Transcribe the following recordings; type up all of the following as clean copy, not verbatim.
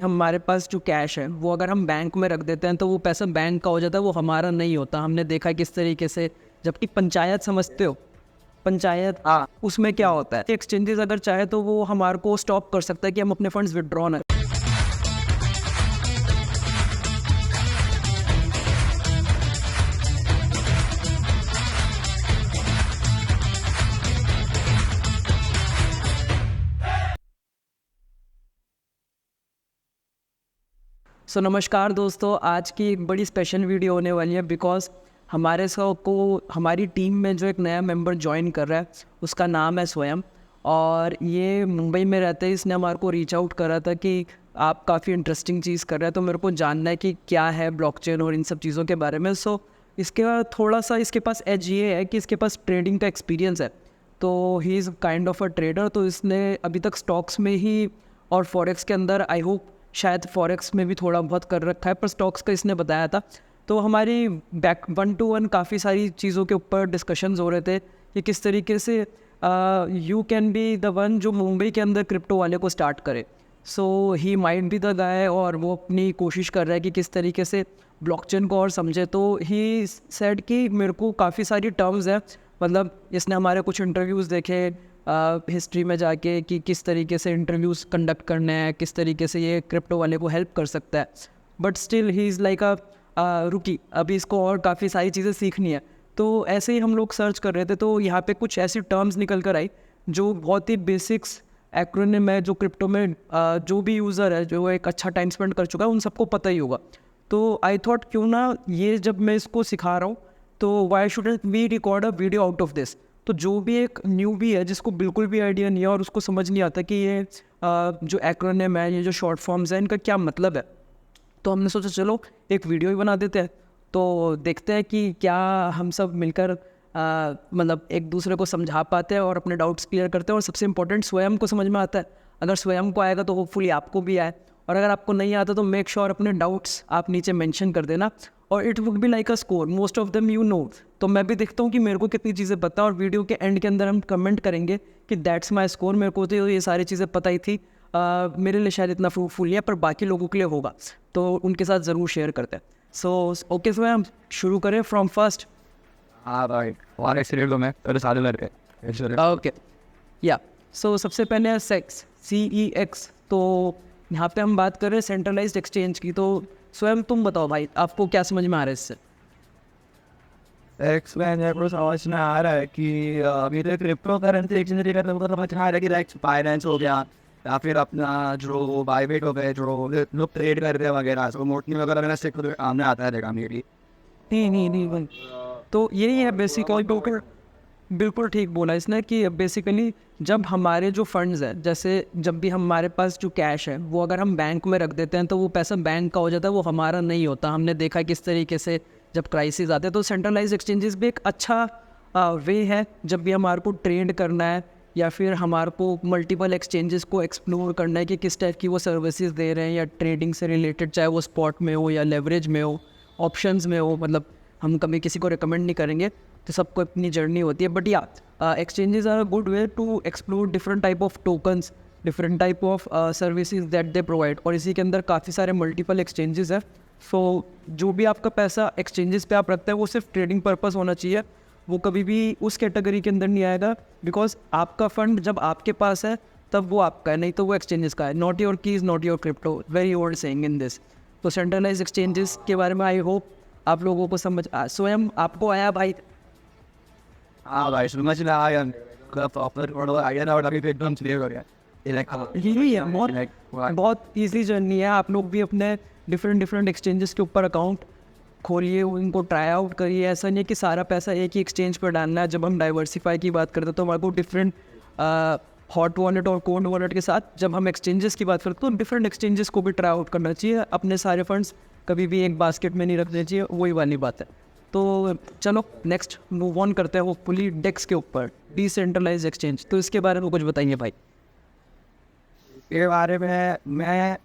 हमारे पास जो कैश है वो अगर हम बैंक में रख देते हैं तो वो पैसा बैंक का हो जाता है, वो हमारा नहीं होता। हमने देखा किस तरीके से, जबकि पंचायत समझते हो, पंचायत हाँ। उसमें क्या होता है, एक्सचेंजेस अगर चाहे तो वो हमारे को स्टॉप कर सकता है कि हम अपने फंड्स विड्रॉ ना। सो नमस्कार दोस्तों, आज की एक बड़ी स्पेशल वीडियो होने वाली है बिकॉज हमारी टीम में जो एक नया मेंबर ज्वाइन कर रहा है उसका नाम है स्वयं, और ये मुंबई में रहते हैं। इसने हमारे को रीच आउट करा था कि आप काफ़ी इंटरेस्टिंग चीज़ कर रहे हैं, तो मेरे को जानना है कि क्या है ब्लॉकचेन और इन सब चीज़ों के बारे में। सो इसके बाद थोड़ा सा इसके पास एज ये है कि इसके पास ट्रेडिंग का एक्सपीरियंस है, तो he is kind of a trader. तो इसने अभी तक स्टॉक्स में ही और फॉरेक्स के अंदर, आई होप शायद फॉरेक्स में भी थोड़ा बहुत कर रखा है, पर स्टॉक्स का इसने बताया था। तो हमारी बैक 1-to-1 काफ़ी सारी चीज़ों के ऊपर डिस्कशंस हो रहे थे कि किस तरीके से you can be the one जो मुंबई के अंदर क्रिप्टो वाले को स्टार्ट करे। So he might be the guy, और वो अपनी कोशिश कर रहा है कि किस तरीके से ब्लॉकचेन को और समझे। तो ही सेड कि मेरे को काफ़ी सारी टर्म्स है, मतलब इसने हमारे कुछ इंटरव्यूज़ देखे हिस्ट्री में जाके कि किस तरीके से इंटरव्यूज़ कंडक्ट करने हैं, किस तरीके से ये क्रिप्टो वाले को हेल्प कर सकता है। But still he is like अ रुकी, अभी इसको और काफ़ी सारी चीज़ें सीखनी है। तो ऐसे ही हम लोग सर्च कर रहे थे, तो यहाँ पे कुछ ऐसी टर्म्स निकल कर आई जो बहुत ही बेसिक्स एक्रोनिम है, जो क्रिप्टो में जो भी यूज़र है, जो एक अच्छा टाइम स्पेंड कर चुका है, उन सबको पता ही होगा। तो आई थॉट क्यों ना ये जब मैं इसको सिखा रहा हूँ तो why shouldn't we record a video out of this. तो जो भी एक न्यू भी है जिसको बिल्कुल भी आइडिया नहीं है और उसको समझ नहीं आता कि ये जो एक्रोनिम है, ये जो शॉर्ट फॉर्म्स हैं, इनका क्या मतलब है, तो हमने सोचा चलो एक वीडियो ही बना देते हैं। तो देखते हैं कि क्या हम सब मिलकर मतलब एक दूसरे को समझा पाते हैं और अपने डाउट्स क्लियर करते हैं, और सबसे इम्पोर्टेंट स्वयं को समझ में आता है। अगर स्वयं को आएगा तो होपफुली आपको भी आए, और अगर आपको नहीं आता तो मेक श्योर अपने डाउट्स आप नीचे मेंशन कर देना, और it would be like a score, most of them you know. तो मैं भी देखता हूँ कि मेरे को कितनी चीज़ें पता, और वीडियो के एंड के अंदर हम कमेंट करेंगे कि दैट्स माई स्कोर, मेरे को तो ये सारी चीज़ें पता ही थी। मेरे लिए शायद इतना फ्रूटफुल नहीं है, पर बाकी लोगों के लिए होगा, तो उनके साथ ज़रूर शेयर करते हैं। सो ओके, सो हम शुरू करें फ्रॉम फर्स्ट। हाँ भाई, और एक्सीडेंट में पहले सारे लड़के ओके या सो सबसे पहले है सेक्स, CEX। तो यहाँ पे हम बात कर रहे हैं सेंट्रलाइज्ड एक्सचेंज की। तो स्वयं तुम बताओ भाई, आपको क्या समझ में आ रहा है इससे? एक्सप्लेन को समझ में आ रहा है कि अभी तो क्रिप्टो करेंसी एक्सचेंज समझ में आ रहा है कि लाइक बाइनेंस हो गया, या फिर अपना जो बाइबिट हो गए, जो लोग ट्रेड करते हैं वगैरह, तो मोटनी वगैरह मेरा से सामने आता है देखा मेरी। नहीं भाई, तो यही है बेसिकली, बिल्कुल बिल्कुल ठीक बोला इसने कि बेसिकली जब हमारे जो फंड्स हैं, जैसे जब भी हमारे पास जो कैश है वो अगर हम बैंक में रख देते हैं तो वो पैसा बैंक का हो जाता है, वो हमारा नहीं होता। हमने देखा किस तरीके से जब क्राइसिस आते हैं, तो सेंट्रलाइज एक्सचेंजेस भी एक अच्छा वे है जब भी हमारे को ट्रेड करना है, या फिर हमारे को मल्टीपल एक्सचेंजेस को एक्सप्लोर करना है कि किस टाइप की वो सर्विसेज दे रहे हैं, या ट्रेडिंग से रिलेटेड, चाहे वो स्पॉट में हो या लेवरेज में हो, ऑप्शंस में हो। मतलब हम कभी किसी को रिकमेंड नहीं करेंगे, तो सबको अपनी जर्नी होती है। बट या exchanges are a good way to explore different type of tokens, different type of services that they provide, और इसी के अंदर काफ़ी सारे मल्टीपल एक्सचेंजेस है। सो जो भी आपका पैसा एक्सचेंजेस पे आप रखते हैं वो सिर्फ ट्रेडिंग पर्पस होना चाहिए, वो कभी भी उस कैटेगरी के अंदर नहीं आएगा, बिकॉज आपका फंड जब आपके पास है तब वो आपका है, नहीं तो वो एक्सचेंजेस का है। Not your keys, not your crypto, very old saying in this. तो सेंट्रलाइज एक्सचेंजेस के बारे में आई होप आप लोगों को समझ स्वयं आपको आया भाई। हाँ भाई, समझ में आया, प्रॉपर आइडिया ना, और अभी एकदम क्लियर हो गया। यही है, बहुत ईजी जर्नी है। आप लोग भी अपने डिफरेंट एक्सचेंजेस के ऊपर अकाउंट खोलिए, उनको ट्राई आउट करिए। ऐसा नहीं है कि सारा पैसा एक ही एक्सचेंज पर डालना है। जब हम डाइवर्सिफाई की बात करते हैं तो हमारे को डिफरेंट हॉट वॉलेट और कोल्ड वॉलेट के साथ जब हम एक्सचेंजेस की बात करते हैं तो डिफरेंट एक्सचेंजेस को भी ट्राई आउट करना चाहिए। अपने सारे फंड्स कभी भी एक बास्केट में नहीं रखने चाहिए, वही वाली बात है। तो चलो नेक्स्ट मूव ऑन करते हैं, वो फुली डेक्स के ऊपर, डिसेंट्रलाइज एक्सचेंज। तो इसके बारे में कुछ बताइए भाई। के बारे में मैं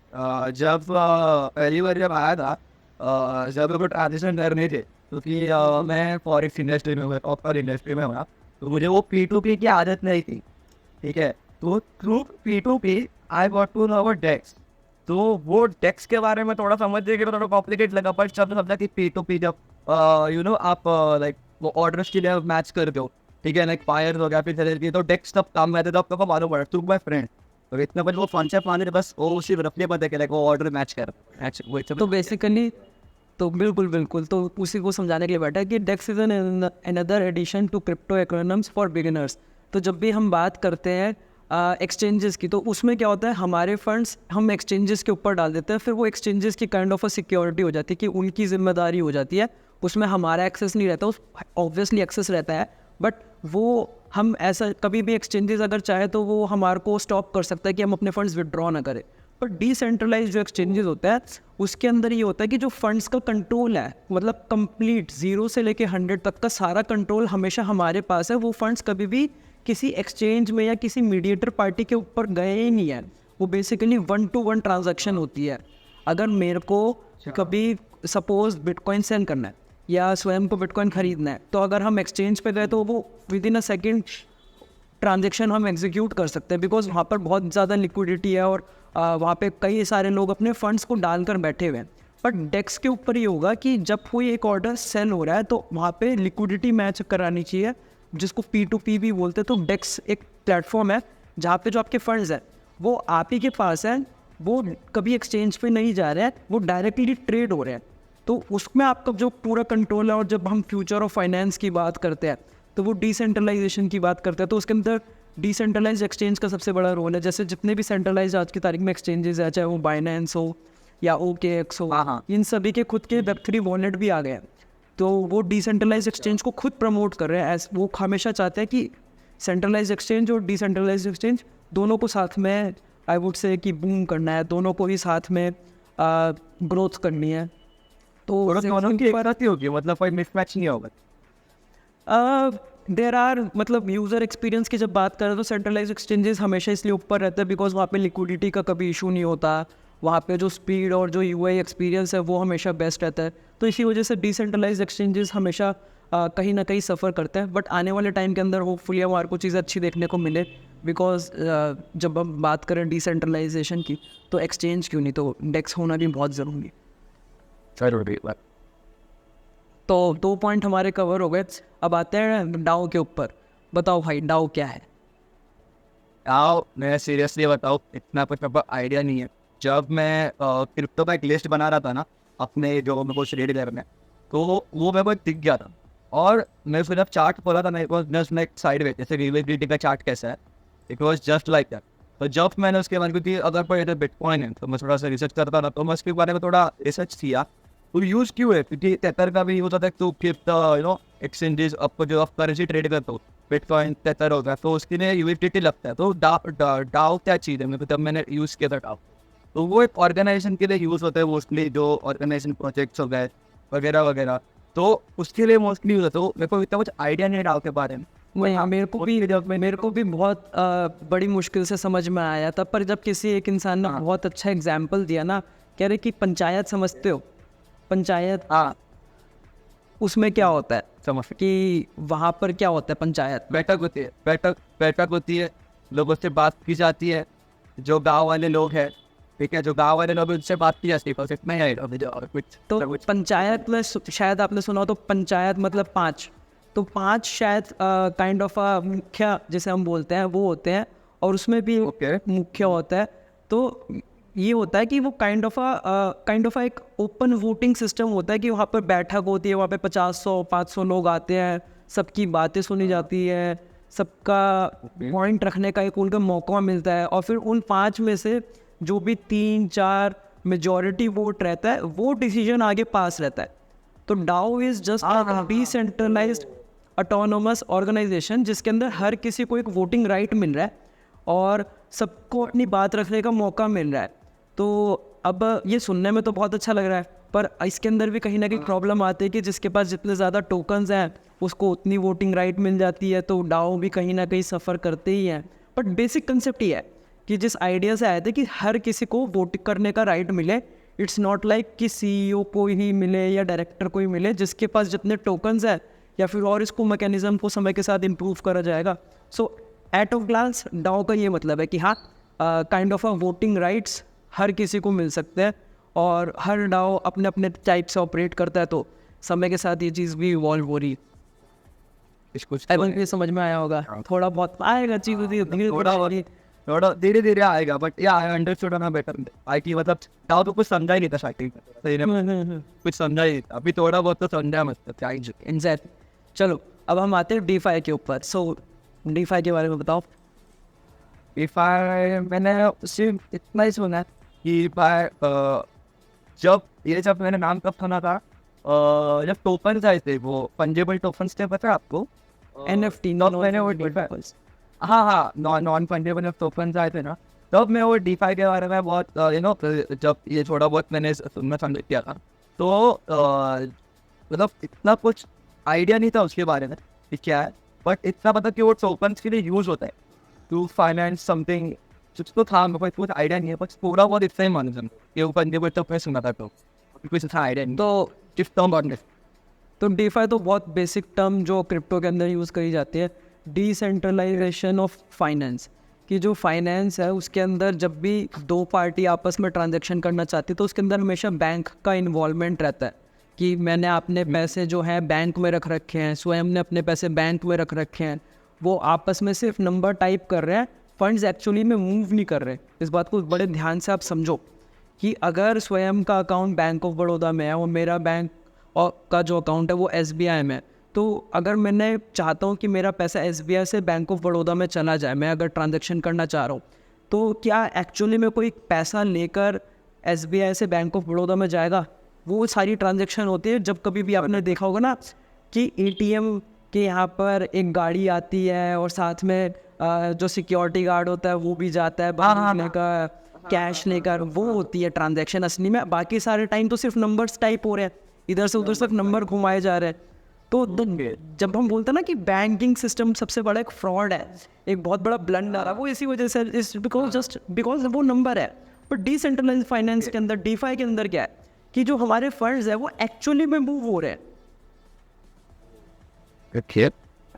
जब पहली बार जब आया था, जब वो ट्रांजिशन करने थे, क्योंकि मैं फॉरेक्स इंडस्ट्री में हुआ, प्रॉपर इंडस्ट्री में हुआ, तो मुझे वो P2P की आदत नहीं थी। ठीक है, तो through P2P I got to know about DEX. तो वो डेक्स के बारे में थोड़ा समझने के लिए थोड़ा कॉम्प्लिकेट लगा, पर जब समझा कि पी टू पी जब आप लाइक वो ऑर्डर्स के लिए मैच करते हो, ठीक है, लाइक फायर हो गया फिर सेलर की, तो डेक्स तब काम रहते थे, आपको को मालूम पड़ा थ्रू माई फ्रेंड। तो इतना बस वो कॉन्सेप्ट माने बस वो उसी रफली पता कि लाइक वो ऑर्डर मैच कर मैच वो तो बेसिकली तो बिल्कुल बिल्कुल तो उसी को समझाने के लिए बैठा है कि DEX is an another addition to crypto economies for beginners. तो जब भी हम बात करते हैं एक्सचेंजेस की, तो उसमें क्या होता है, हमारे फंड्स हम एक्सचेंजेस के ऊपर डाल देते हैं, फिर वो एक्सचेंजेस की काइंड ऑफ अ सिक्योरिटी हो जाती है कि उनकी जिम्मेदारी हो जाती है, उसमें हमारा एक्सेस नहीं रहता। उस ऑब्वियसली एक्सेस रहता है, बट वो हम ऐसा कभी भी एक्सचेंजेस अगर चाहे तो वो हमारे को स्टॉप कर सकता है कि हम अपने फंड्स विड्रॉ ना करें। पर डिसेंट्रलाइज जो एक्सचेंजेस होता है उसके अंदर ये होता है कि जो फंड्स का कंट्रोल है, मतलब कंप्लीट 0 से लेके 100 तक का सारा कंट्रोल हमेशा हमारे पास है। वो फंड्स कभी भी किसी एक्सचेंज में या किसी मीडिएटर पार्टी के ऊपर गए ही नहीं है। वो बेसिकली 1-to-1 ट्रांजैक्शन होती है। अगर मेरे को कभी सपोज बिटकॉइन सेल करना है या स्वयं को बिटकॉइन खरीदना है, तो अगर हम एक्सचेंज पे गए तो वो विद इन अ सेकेंड ट्रांजेक्शन हम एग्जीक्यूट कर सकते हैं, बिकॉज वहाँ पर बहुत ज़्यादा लिक्विडिटी है और वहाँ पे कई सारे लोग अपने फंड्स को डालकर बैठे हुए हैं। बट डेक्स के ऊपर ये होगा कि जब कोई एक ऑर्डर सेल हो रहा है तो वहाँ पे लिक्विडिटी मैच करानी चाहिए, जिसको P2P भी बोलते हैं। तो डेक्स एक प्लेटफॉर्म है जहाँ पे जो आपके फंड्स हैं वो आप ही के पास हैं, वो कभी एक्सचेंज पे नहीं जा रहे हैं, वो डायरेक्टली ट्रेड हो रहे हैं। तो उसमें आपका जो पूरा कंट्रोल है। और जब हम फ्यूचर ऑफ फाइनेंस की बात करते हैं तो वो डिसेंट्रलाइजेशन की बात करते हैं, तो उसके अंदर डिसेंट्रलाइज एक्सचेंज का सबसे बड़ा रोल है। जैसे जितने भी सेंट्रलाइज आज की तारीख में एक्सचेंजेस है, चाहे वो बाइनेंस हो या OKX हो, इन सभी के खुद के Web3 वॉलेट भी आ गए हैं। तो वो डिसेंट्रलाइज एक्सचेंज को खुद प्रमोट कर रहे हैं। वो हमेशा चाहते हैं कि सेंट्रलाइज एक्सचेंज और डिसेंट्रलाइज एक्सचेंज दोनों को साथ में आई वुड से कि बूम करना है, दोनों को ही साथ में ग्रोथ करनी है। तो दोनों की एक साथ ही होगी, मतलब कोई मिसमैच नहीं होगा। देर आर मतलब यूज़र एक्सपीरियंस की जब बात करें तो सेंट्रलाइज एक्सचेंजेस हमेशा इसलिए ऊपर रहते हैं बिकॉज वहाँ पे लिक्विडिटी का कभी इशू नहीं होता, वहाँ पे जो स्पीड और जो UI एक्सपीरियंस है वो हमेशा बेस्ट रहता है। तो इसी वजह से डिसेंट्रलाइज एक्सचेंजेस हमेशा कहीं ना कहीं सफ़र करते हैं। बट आने वाले टाइम के अंदर होपफुली हमारे को चीज़ें अच्छी देखने को मिले, बिकॉज जब हम बात करें डिसेंट्रलाइजेशन की तो एक्सचेंज क्यों नहीं, तो डेक्स होना भी बहुत ज़रूरी है। तो 2 पॉइंट हमारे कवर हो गए। अब आते हैं डाओ के ऊपर। बताओ भाई, डाओ क्या है? आओ मैं सीरियसली बताऊँ, इतना कुछ मेरे को आइडिया नहीं है। जब मैं क्रिप्टो का एक लिस्ट बना रहा था ना अपने जो मेरे को श्रेड में, तो वो मेरे को दिख गया था और मैं फिर जब चार्ट खोला था ना, it was just like sideways, जैसे रिलेबिलिटी का चार्ट कैसा है, it was just like that. तो जब मैंने उसके बारे में, क्योंकि अगर कोई इधर बिटकॉइन है तो मैं थोड़ा सा रिसर्च करता था, तो मैं उसके बारे में थोड़ा रिसर्च किया। तो यूज़ क्यों है, क्योंकि तेतर का भी यूज़ होता है टू कीप द एक्सचेंजेस, आपको जो आप करेंसी ट्रेड करते हो, बिटकॉइन तेतर होता है, तो उसके लिए यूएसडीटी लगता है। तो डाओ क्या चीज़ है, मतलब मैंने यूज़ किया था डाओ, तो वो एक ऑर्गेनाइजेशन के लिए यूज़ होता है मोस्टली, जो ऑर्गेनाइजेशन प्रोजेक्ट्स हो गए वगैरह वगैरह, तो उसके लिए मोस्टली यूज़ होता है। तो मेरे को इतना कुछ आइडिया नहीं है डाओ के बारे में। मेरे को भी बहुत बड़ी मुश्किल से समझ में आया था, पर जब किसी एक इंसान ने बहुत अच्छा एग्जाम्पल दिया ना, कह रहे कि पंचायत समझते हो, पंचायत, उसमें क्या होता है समझ कि वहाँ पर क्या होता है, पंचायत बैठक होती है, बैठक होती है, लोगों से बात की जाती है, जो गांव वाले लोग हैं, ठीक है, जो गांव वाले लोग उनसे बात की जाती है, बस इतना ही है। तो पंचायत में शायद आपने सुना हो, तो पंचायत मतलब 5, तो 5 शायद काइंड ऑफ मुखिया जिसे हम बोलते हैं वो होते हैं, और उसमें भी मुखिया होता है। तो ये होता है कि वो काइंड ऑफ एक ओपन वोटिंग सिस्टम होता है कि वहाँ पर बैठक होती है, वहाँ पे 50-100-500 लोग आते हैं, सबकी बातें सुनी जाती है, सबका पॉइंट रखने का एक उनका मौका मिलता है, और फिर उन 5 में से जो भी 3-4 मेजॉरिटी वोट रहता है वो डिसीजन आगे पास रहता है। तो DAO is just decentralised autonomous organisation जिसके अंदर हर किसी को एक वोटिंग राइट मिल रहा है और सबको अपनी बात रखने का मौका मिल रहा है। तो अब ये सुनने में तो बहुत अच्छा लग रहा है, पर इसके अंदर भी कहीं ना कहीं प्रॉब्लम आती है कि जिसके पास जितने ज़्यादा टोकन्स हैं उसको उतनी वोटिंग राइट मिल जाती है, तो डाओ भी कहीं ना कहीं सफ़र करते ही हैं। बट बेसिक कंसेप्ट ये है कि जिस आइडिया से आए थे कि हर किसी को वोट करने का राइट मिले, इट्स नॉट लाइक कि CEO को ही मिले या डायरेक्टर को ही मिले, जिसके पास जितने टोकन्स हैं, या फिर और इसको मैकेनिज्म को समय के साथ इम्प्रूव करा जाएगा। So at of glance DAO का ये मतलब है कि हाँ, kind of a voting rights हर किसी को मिल सकते हैं और हर डाओ अपने अपने टाइप से ऑपरेट करता है, तो समय के साथ ये चीज़ भी इवॉल्व हो रही है। कुछ एवन ये समझ में आया होगा, थोड़ा बहुत आएगा चीज़ थोड़ा धीरे धीरे आएगा, बट या आई अंडरस्टूड ना बेटर। IT मतलब डाउ तो कुछ समझा ही नहीं था स्टार्टिंग में, कुछ समझा ही, अभी थोड़ा बहुत तो समझा मतलब क्या ही। एग्जैक्टली। चलो अब हम आते हैं DeFi के ऊपर। सो DeFi के बारे में बताओ। DeFi मैंने सिर्फ इतना ही सुना है कि जब मैंने नाम कब सुना था, जब टोकन्स आए थे, वो फंजेबल टोकन्स थे, पता है आपको? NFT, मैंने वो हाँ नॉन फंडेबल टोकन्स आए थे ना, तब मैं वो DeFi के बारे में बहुत जब ये थोड़ा बहुत मैंने सुनना समझ किया था, तो मतलब इतना कुछ आइडिया नहीं था उसके बारे में कि क्या है, बट इतना पता कि वो टोकन्स के लिए यूज होता है टू फाइनेंस समथिंग। तो था मेरे को कुछ आइडिया नहीं है, बस थोड़ा बहुत इतना ही मालूम कि वो फंडेबल टोकन सुना था, तो कुछ था आइडिया नहीं। तो किस टर्म तो DeFi तो बहुत बेसिक टर्म जो क्रिप्टो के अंदर यूज़ करी जाती है, डिसेंट्रलाइजेशन ऑफ फाइनेंस। कि जो फाइनेंस है उसके अंदर जब भी दो पार्टी आपस में ट्रांजैक्शन करना चाहती है तो उसके अंदर हमेशा बैंक का इन्वॉल्वमेंट रहता है कि मैंने अपने पैसे जो हैं बैंक में रख रखे हैं, स्वयं ने अपने पैसे बैंक में रख रखे हैं, वो आपस में सिर्फ नंबर टाइप कर रहे हैं, फंड्स एक्चुअली में मूव नहीं कर रहे। इस बात को बड़े ध्यान से आप समझो कि अगर स्वयं का अकाउंट बैंक ऑफ बड़ौदा में है और मेरा बैंक और का जो अकाउंट है वो SBI में है, तो अगर मैंने चाहता हूँ कि मेरा पैसा SBI से बैंक ऑफ बड़ौदा में चला जाए, मैं अगर ट्रांजैक्शन करना चाह रहा हूँ, तो क्या एक्चुअली में कोई पैसा लेकर SBI से बैंक ऑफ बड़ौदा में जाएगा? वो सारी ट्रांजैक्शन होती है। जब कभी भी आपने देखा होगा ना कि ATM के यहाँ पर एक गाड़ी आती है और साथ में जो सिक्योरिटी गार्ड होता है वो भी जाता है बाहर लेकर कैश लेकर, वो होती है ट्रांजैक्शन असली में। बाकी सारे टाइम तो सिर्फ नंबर्स टाइप हो रहे हैं, इधर से उधर सिर्फ नंबर घुमाए जा रहे हैं। तो जब हम बोलते हैं ना कि बैंकिंग सिस्टम सबसे बड़ा एक फ्रॉड है, एक बहुत बड़ा ब्लंडर है, वो इसी वजह से इस बिकॉज वो नंबर है। पर डिसेंट्रलाइज फाइनेंस के अंदर, DeFi के अंदर क्या है कि जो हमारे फंड्स है वो एक्चुअली में मूव हो रहे हैं।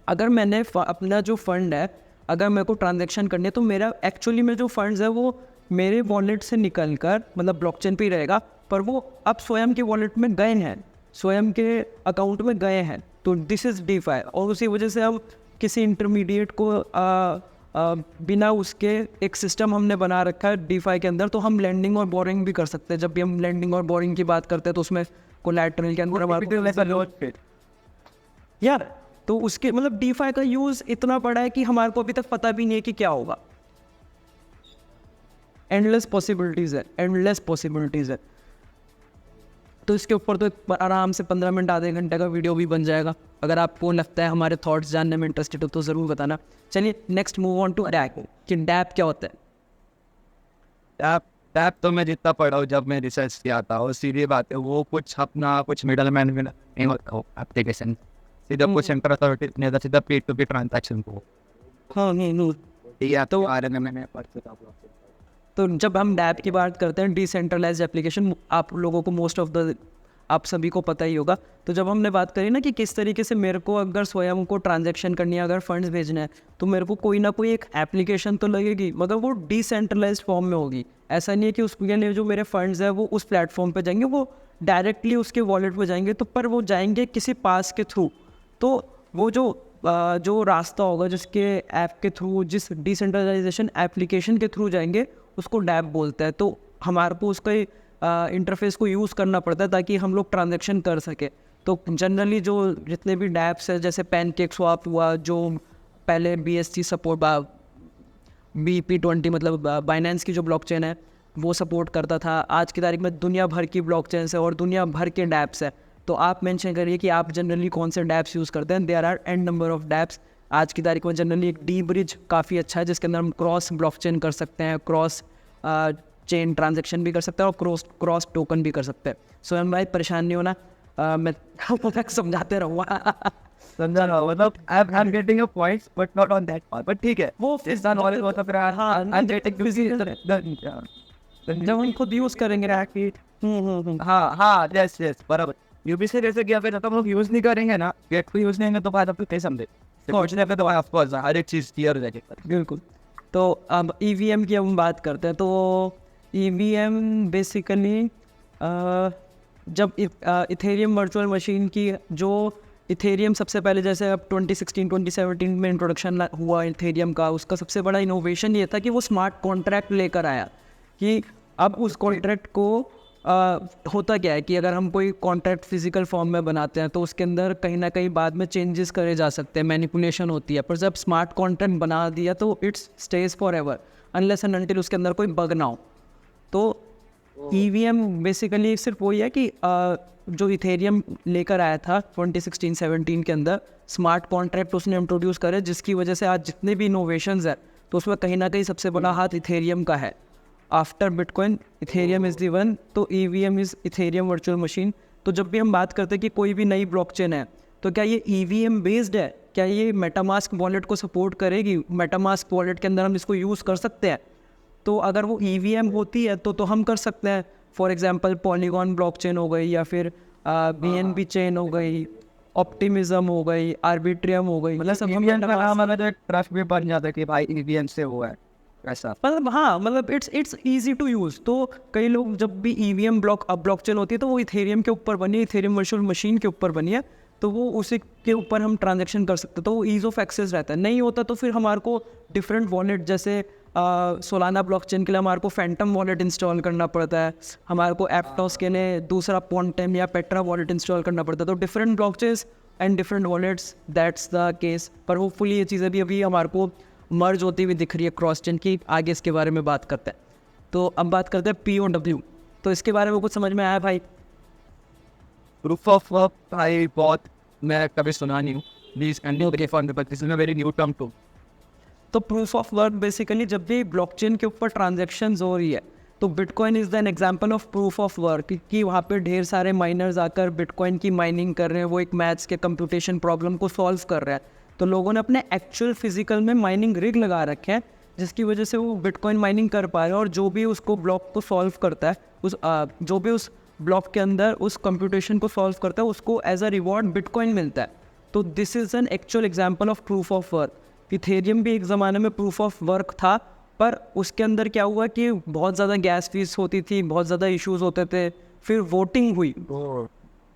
अगर मैंने अपना जो फंड है, अगर मेरे को ट्रांजैक्शन करनी है, तो मेरा एक्चुअली में जो फंड्स है वो मेरे वॉलेट से निकल कर मतलब ब्लॉकचेन पे ही रहेगा, पर वो अब स्वयं के वॉलेट में गए हैं, स्वयं के अकाउंट में गए हैं। तो दिस इज़ DeFi। और उसी वजह से हम किसी इंटरमीडिएट को बिना उसके एक सिस्टम हमने बना रखा है DeFi के अंदर, तो हम लेंडिंग और बोरिंग भी कर सकते हैं। जब भी हम लेंडिंग और बोरिंग की बात करते हैं तो उसमें कोलैटरल के अंदर यार, तो उसके मतलब DeFi का यूज़ इतना बड़ा है कि हमारे को अभी तक पता भी नहीं है कि क्या होगा। एंडलेस पॉसिबिलिटीज़ है। तो इसके ऊपर तो आराम से 15 मिनट आधे घंटे का वीडियो भी बन जाएगा। अगर आपको लगता है हमारे थॉट्स जानने में इंटरेस्टेड हो तो ज़रूर बताना। चलिए next move on to dApp. कि डैप क्या होता है? डैप तो मैं जितना पढ़ा हूँ, जब मैं रिसर्च किया था, और सीधी बात है, वो कुछ मिडल मैन में नहीं होता एप्लीकेशन, सीधा कुछ सेंटर अथॉरिटी नहीं होता, सीधा पे टू पे ट्रांजैक्शन को। हाँ नहीं तो बारे में मैंने पढ़ा था। तो जब हम डैप की बात करते हैं, डिसेंट्रलाइज्ड एप्लीकेशन, आप लोगों को आप सभी को पता ही होगा। तो जब हमने बात करी ना कि किस तरीके से मेरे को अगर स्वयं को ट्रांजैक्शन करनी है, अगर फंड्स भेजना है, तो मेरे को कोई ना कोई एक एप्लीकेशन तो लगेगी, मगर वो डिसेंट्रलाइज्ड फॉर्म में होगी। ऐसा नहीं है कि उसके लिए जो मेरे फंड्स है वो उस प्लेटफॉर्म पे जाएंगे, वो डायरेक्टली उसके वॉलेट पे जाएंगे, तो पर वो जाएंगे किसी पास के थ्रू। तो वो जो रास्ता होगा जिसके ऐप के थ्रू, जिस डिसेंट्रलाइजेशन एप्लीकेशन के थ्रू जाएंगे, उसको डैप बोलते हैं। तो हमारे को उसका इंटरफेस को यूज़ करना पड़ता है ताकि हम लोग ट्रांजैक्शन कर सके। तो जनरली जो जितने भी डैप्स है, जैसे PancakeSwap हुआ, जो पहले BSC सपोर्ट BP20 मतलब बाइनेंस की जो ब्लॉकचेन है वो सपोर्ट करता था। आज की तारीख में दुनिया भर की ब्लॉकचेन्स है और दुनिया भर के डैप्स है। तो आप मेंशन करिए कि आप जनरली कौन से डैप्स यूज़ करते हैं। There are an number of dApps. आज की तारीख में जनरली एक D-Bridge काफ़ी अच्छा है, जिसके अंदर हम क्रॉस ब्लॉकचेन कर सकते हैं, क्रॉस चेन ट्रांजैक्शन भी कर सकते हैं और क्रॉस टोकन भी कर सकते हैं। स्वयं भाई परेशान नहीं होना, मैं समझाते रहूँगा। समझा ना, मतलब I am getting your points but not on that part, but ठीक है, वो इज द नॉलेज होता फिर। हां, आई एम गेटिंग बिजी जब हम खुद यूज करेंगे ना कि हाँ यस बराबर। यूबीसी जैसे कि अगर हम लोग यूज नहीं करेंगे ना, गेट को यूज नहीं करेंगे, तो बात आपको कैसे समझे? सोचने पे तो ऑफ कोर्स हर एक चीज क्लियर हो जाएगी। बिल्कुल। तो अब EVM की हम बात करते हैं। तो EVM बेसिकली जब इथेरियम वर्चुअल मशीन की जो इथेरियम सबसे पहले जैसे अब 2016-2017 में इंट्रोडक्शन हुआ इथेरियम का, उसका सबसे बड़ा इनोवेशन ये था कि वो स्मार्ट कॉन्ट्रैक्ट लेकर आया कि अब उस कॉन्ट्रैक्ट को होता क्या है कि अगर हम कोई कॉन्ट्रैक्ट फिजिकल फॉर्म में बनाते हैं तो उसके अंदर कहीं ना कहीं बाद में चेंजेस करे जा सकते हैं, मैनिपुलेशन होती है, पर जब स्मार्ट कॉन्ट्रैक्ट बना दिया तो it's stage for ever unless and until उसके अंदर कोई बग ना हो। तो EVM बेसिकली सिर्फ वही है कि जो इथेरियम लेकर आया था 2016-17 के अंदर स्मार्ट कॉन्ट्रैक्ट उसने इंट्रोड्यूस करे, जिसकी वजह से आज जितने भी इनोवेशंस है तो उसमें कहीं ना कहीं सबसे बड़ा हाथ इथेरियम का है। After bitcoin Ethereum is the one, तो EVM is Ethereum virtual machine. तो जब भी हम बात करते हैं कि कोई भी नई ब्लॉकचेन है तो क्या ये EVM बेस्ड है, क्या ये मेटामास्क वॉलेट को सपोर्ट करेगी, मेटामास्क वॉलेट के अंदर हम इसको यूज़ कर सकते हैं। तो अगर वो EVM होती है तो हम कर सकते हैं। फॉर एग्जांपल पॉलीगॉन ब्लॉकचेन हो गई या फिर BNB चेन हो गई, ऑप्टिमिज्म हो गई, आर्बिट्रियम हो गई, मतलब सब हमारा ट्रस्ट भी बन जाता है कि भाई EVM से हुआ है ऐसा। मतलब हाँ, मतलब इट्स इजी टू यूज़। तो कई लोग जब भी EVM ब्लॉकचेन होती है तो वो इथेरियम के ऊपर बनी है, इथेरियम वर्चुअल मशीन के ऊपर बनी है, तो वो उसी के ऊपर हम ट्रांजैक्शन कर सकते हैं, तो वो ईज ऑफ एक्सेस रहता है। नहीं होता तो फिर हमारे को डिफरेंट वॉलेट जैसे सोलाना ब्लॉकचेन के लिए हमारे को फैंटम वॉलेट इंस्टॉल करना पड़ता है, हमारे को एप्टॉस के लिए दूसरा पॉन्टेम या पेट्रा वॉलेट इंस्टॉल करना पड़ता है। तो different blockchains and different wallets, that's the case. पर होपफुली ये चीज़ें भी अभी हमारे को मर्ज होती हुई दिख रही है क्रॉस चेन की। आगे इसके बारे में बात करते हैं। तो अब बात करते हैं POW। तो इसके बारे में कुछ समझ में आया भाई? प्रूफ ऑफ वर्क भाई बहुत मैं कभी सुना नहीं हूँ, please can very new term too. तो प्रूफ ऑफ वर्क बेसिकली जब भी ब्लॉकचेन के ऊपर ट्रांजैक्शंस हो रही है तो bitcoin is an example of proof of work कि वहाँ पे ढेर सारे माइनर्स आकर बिटकॉइन की माइनिंग कर रहे हैं, वो एक मैथ्स के कंप्यूटेशन प्रॉब्लम को सॉल्व कर रहे हैं। तो लोगों ने अपने एक्चुअल फिजिकल में माइनिंग रिग लगा रखे हैं जिसकी वजह से वो बिटकॉइन माइनिंग कर पा रहे हैं, और जो भी उसको ब्लॉक को सॉल्व करता है जो भी उस ब्लॉक के अंदर उस कंप्यूटेशन को सॉल्व करता है उसको एज अ रिवॉर्ड बिटकॉइन मिलता है। तो this is an actual example of proof of work. Ethereum भी एक ज़माने में प्रूफ ऑफ वर्क था, पर उसके अंदर क्या हुआ कि बहुत ज़्यादा गैस फीस होती थी, बहुत ज़्यादा इश्यूज होते थे, फिर वोटिंग हुई,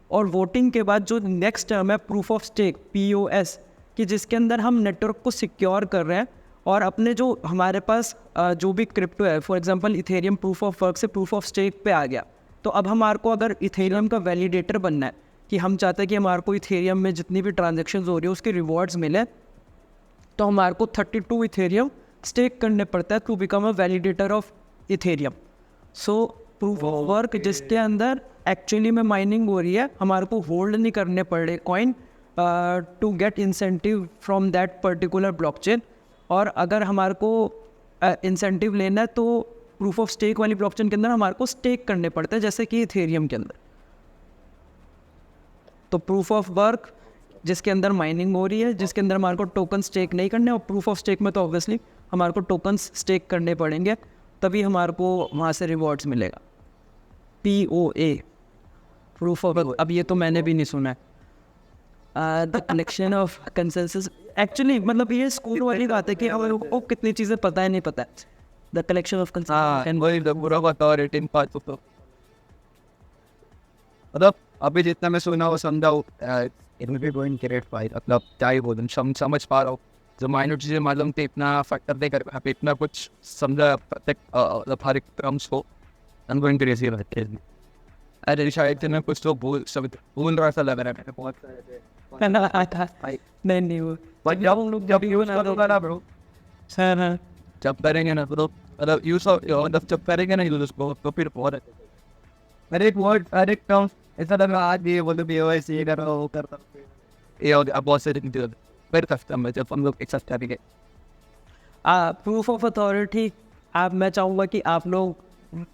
और वोटिंग के बाद जो नेक्स्ट टर्म है प्रूफ ऑफ स्टेक POS, कि जिसके अंदर हम नेटवर्क को सिक्योर कर रहे हैं और अपने जो हमारे पास जो भी क्रिप्टो है, for example Ethereum proof of work से प्रूफ ऑफ स्टेक पे आ गया। तो अब हमारे को अगर इथेरियम का वैलिडेटर बनना है कि हम चाहते हैं कि हमारे को इथेरियम में जितनी भी ट्रांजेक्शन हो रही है उसके रिवॉर्ड्स मिले, तो हमारे को 32 इथेरियम स्टेक करने पड़ता है to become a validator of Ethereum. So proof of work जिसके अंदर एक्चुअली में माइनिंग हो रही है, हमारे को होल्ड नहीं करने पड़ रहे coin to get incentive from that particular blockchain. और अगर हमारे को इंसेंटिव लेना है तो प्रूफ ऑफ स्टेक वाली ब्लॉकचेन के अंदर हमारे को स्टेक करने पड़ते हैं जैसे कि इथेरियम के अंदर। तो प्रूफ ऑफ वर्क जिसके अंदर माइनिंग हो रही है, जिसके अंदर हमारे को टोकन स्टेक नहीं करने, और प्रूफ ऑफ स्टेक में तो ऑब्वियसली हमारे को टोकन्स स्टेक करने पड़ेंगे, तभी हमारे को वहाँ से रिवॉर्ड्स मिलेगा। POA प्रूफ ऑफ वर्क, अब ये तो मैंने भी नहीं सुना है। The collection of consensus, actually मतलब ये स्कूल वाली बात है कि वो कितनी चीज़ें पता है नहीं पता है। द कलेक्शन ऑफ मतलब अभी जितना मैं सुना वो समझा गोइंग ग्रेट भाई, मतलब क्या ही बोलूं, समझ पा रहा हूँ जो माइनर चीज़ें मालूम थे, इतना फैक्टर दे कर इतना कुछ समझा प्रत्येक हर एक टर्म्स को गोइंग क्रेजी रहते हैं। अरे शायद मैं कुछ तो भूल रहा सा लग रहा है मैंने बहुत सारे नहीं वो जब जब यूज करोगा ना ब्रो, सर जब करेंगे ना तो मतलब यूज जब करेंगे ना यूज तो फिर बहुत अरे एक वर्ड अरे एक टर्म ऐसा लग रहा आज ये बोलो POS ये कर रहा हो करता ये और अब बहुत सारे फिर कस्टम है जब हम लोग एक साथ करेंगे। प्रूफ ऑफ अथॉरिटी मैं चाहूँगा कि आप लोग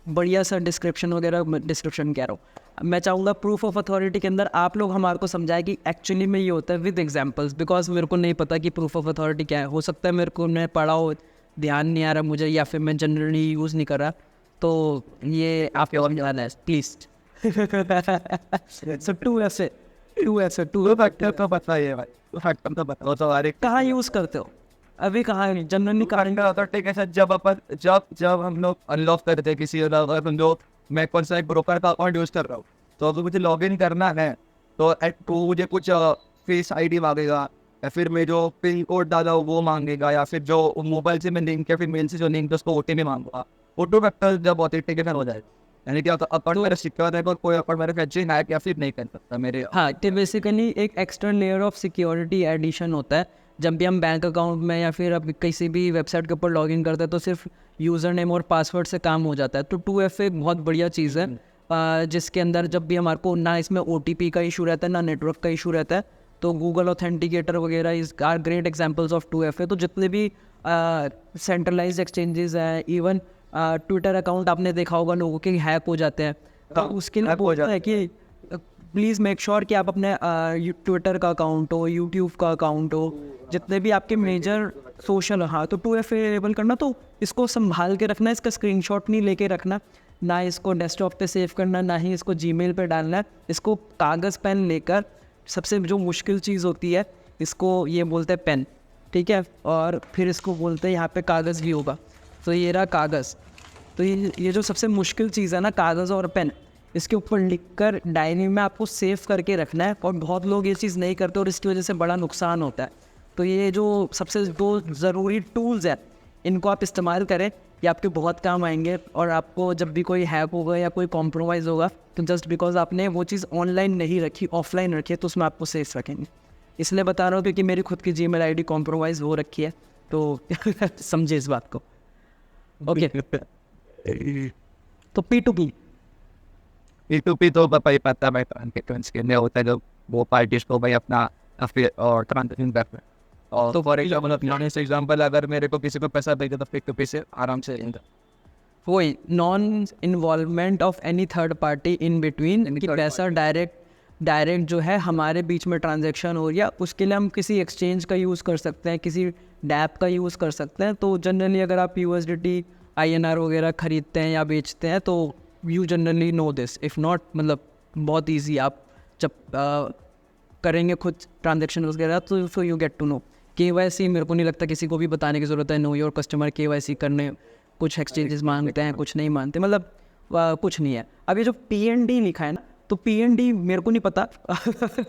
बढ़िया सा डिस्क्रिप्शन कह रहा हूँ, मैं चाहूँगा प्रूफ ऑफ अथॉरिटी के अंदर आप लोग हमारे को समझाए कि एक्चुअली में ये होता है विद एग्जांपल्स, बिकॉज मेरे को नहीं पता कि प्रूफ ऑफ अथॉरिटी क्या है। हो सकता है मेरे को मैं पढ़ा हो, ध्यान नहीं आ रहा मुझे, या फिर मैं जनरली यूज़ नहीं कर रहा, तो ये आपके और जाना है प्लीज़। सो 2 फैक्टर तो पता ही है भाई, 2 फैक्टर तो बताओ तो अरे कहाँ यूज़ करते हो? अभी कहाँ जनरली कारण का होता है ठीक है सर, जब अपन जब हम लोग अनलॉक करते हैं किसी समझो मैं कौन सा एक ब्रोकर का अकाउंट यूज कर रहा हूँ, तो अगर मुझे लॉग इन करना है तो मुझे कुछ फेस आईडी मांगेगा, या फिर मैं जो पिन कोड डाला हूँ वो मांगेगा, या फिर जो मोबाइल से मैं लिंक या फिर मेल से जो लिंक उसको ओटीपी मांगूंगा। ऑटो फैक्टर जब ऑथेंटिकेशन हो जाए, यानी कि अकाउंट मेरा सिक्योर है, कोई अकाउंट मेरे फैक्चरिंग हैक या फिर नहीं कर सकता मेरे। हाँ, तो बेसिकली एक extra layer of security addition होता है जब भी हम बैंक अकाउंट में या फिर अब किसी भी वेबसाइट के ऊपर लॉगिन करते हैं, तो सिर्फ यूज़र नेम और पासवर्ड से काम हो जाता है। तो 2FA बहुत बढ़िया चीज़ है, जिसके अंदर जब भी हमारे को ना इसमें OTP का इशू रहता है ना नेटवर्क का इशू रहता है, तो गूगल ऑथेंटिकेटर वगैरह is are great examples of 2FA। तो जितने भी सेंट्रलाइज्ड एक्सचेंजेस हैं, इवन ट्विटर अकाउंट आपने देखा होगा लोगों के हैक हो जाते हैं, तो उसके लिए बोलता है कि प्लीज़ मेक श्योर कि आप अपने ट्विटर का अकाउंट हो, यूट्यूब का अकाउंट हो, जितने भी आपके मेजर सोशल, हाँ, तो 2FA एनेबल करना। तो इसको संभाल के रखना, इसका स्क्रीनशॉट नहीं लेके रखना, ना इसको डेस्कटॉप पे सेव करना, ना ही इसको जीमेल पे डालना है। इसको कागज़ पेन लेकर, सबसे जो मुश्किल चीज़ होती है इसको ये बोलते हैं पेन, ठीक है, और फिर इसको बोलते हैं यहाँ पे कागज़ भी होगा, तो ये रहा कागज़। तो ये जो सबसे मुश्किल चीज़ है ना, कागज़ और पेन, इसके ऊपर लिखकर डायरी में आपको सेव करके रखना है। और बहुत लोग ये चीज़ नहीं करते और इसकी वजह से बड़ा नुकसान होता है। तो ये जो सबसे दो ज़रूरी टूल्स हैं, इनको आप इस्तेमाल करें, ये आपके बहुत काम आएंगे। और आपको जब भी कोई हैक होगा या कोई कॉम्प्रोमाइज़ होगा, तो जस्ट बिकॉज आपने वो चीज़ ऑनलाइन नहीं रखी, ऑफलाइन रखी है, तो उसमें आपको सेफ रखेंगे। इसलिए बता रहा हूँ क्योंकि मेरी खुद की जीमेल आईडी कॉम्प्रोमाइज़ हो रखी है, तो समझे इस बात को। ओके, तो P2P P2P तो भाई पता भाई ट्रांजेक्शंस के लिए होता है, जब वो पार्टीज को भाई अपना और ट्रांजेक्शन करते हैं। और तो फॉर एग्जाम्पल अगर मेरे को किसी को पैसा भेजे तो P2P से आराम से लेंगे। वही non involvement of any third party in between, कि पैसा डायरेक्ट जो है हमारे बीच में ट्रांजैक्शन हो रही है। उसके लिए हम किसी एक्सचेंज का यूज़ कर सकते हैं, किसी डैप का यूज़ कर सकते हैं। तो जनरली अगर आप USDT INR वगैरह ख़रीदते हैं या बेचते हैं, तो you generally know this. If not, मतलब बहुत ईजी, आप जब करेंगे खुद ट्रांजेक्शन वगैरह, तो so you get to know. KYC मेरे को नहीं लगता किसी को भी बताने की ज़रूरत है, नो योर कस्टमर KYC करने। कुछ एक्सचेंजेस मांगते हैं, कुछ नहीं मानते, मतलब कुछ नहीं है। अब ये जो PND लिखा है ना, तो PND मेरे को नहीं पता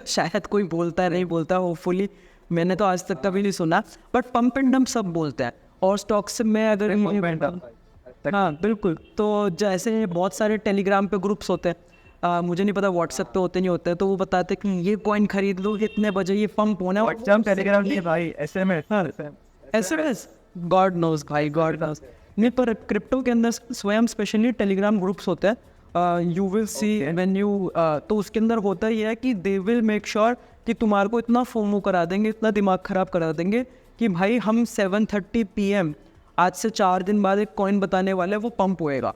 शायद कोई बोलता है, नहीं बोलता, होपफुली मैंने तो आज तक कभी नहीं सुना, बट पंप एंड डंप सब बोलते हैं। और स्टॉक्स में अगर हाँ बिल्कुल, तो जैसे बहुत सारे टेलीग्राम पे ग्रुप्स होते हैं, मुझे नहीं पता व्हाट्सएप पे होते नहीं होते, तो वो बताते हैं कि ये कॉइन खरीद लो, इतने बजे ये पंप होना है। व्हाट्सएप टेलीग्राम नहीं भाई, SMS गॉड नोज भाई, गॉड नोज नहीं, पर क्रिप्टो के अंदर स्वयं स्पेशली टेलीग्राम ग्रुप्स होते हैं। You will see when you, तो उसके अंदर होता ही है कि दे विल मेक श्योर कि तुम्हारे को इतना फोमो करा देंगे, इतना दिमाग ख़राब करा देंगे कि भाई हम 7:30 PM आज से 4 दिन बाद एक कॉइन बताने वाले, वो पंप होएगा।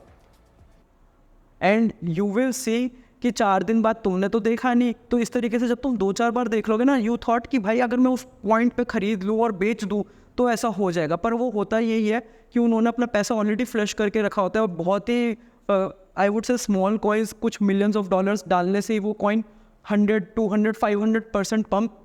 एंड यू विल सी कि 4 दिन बाद तुमने तो देखा नहीं, तो इस तरीके से जब तुम 2-4 बार देख लोगे ना, यू थॉट कि भाई अगर मैं उस पॉइंट पे ख़रीद लूँ और बेच दूँ तो ऐसा हो जाएगा। पर वो होता यही है कि उन्होंने अपना पैसा ऑलरेडी फ्लश करके रखा होता है, और बहुत ही I would say small coins, कुछ मिलियंस ऑफ डॉलर्स डालने से ही वो कॉइन 100, 200, 500% पंप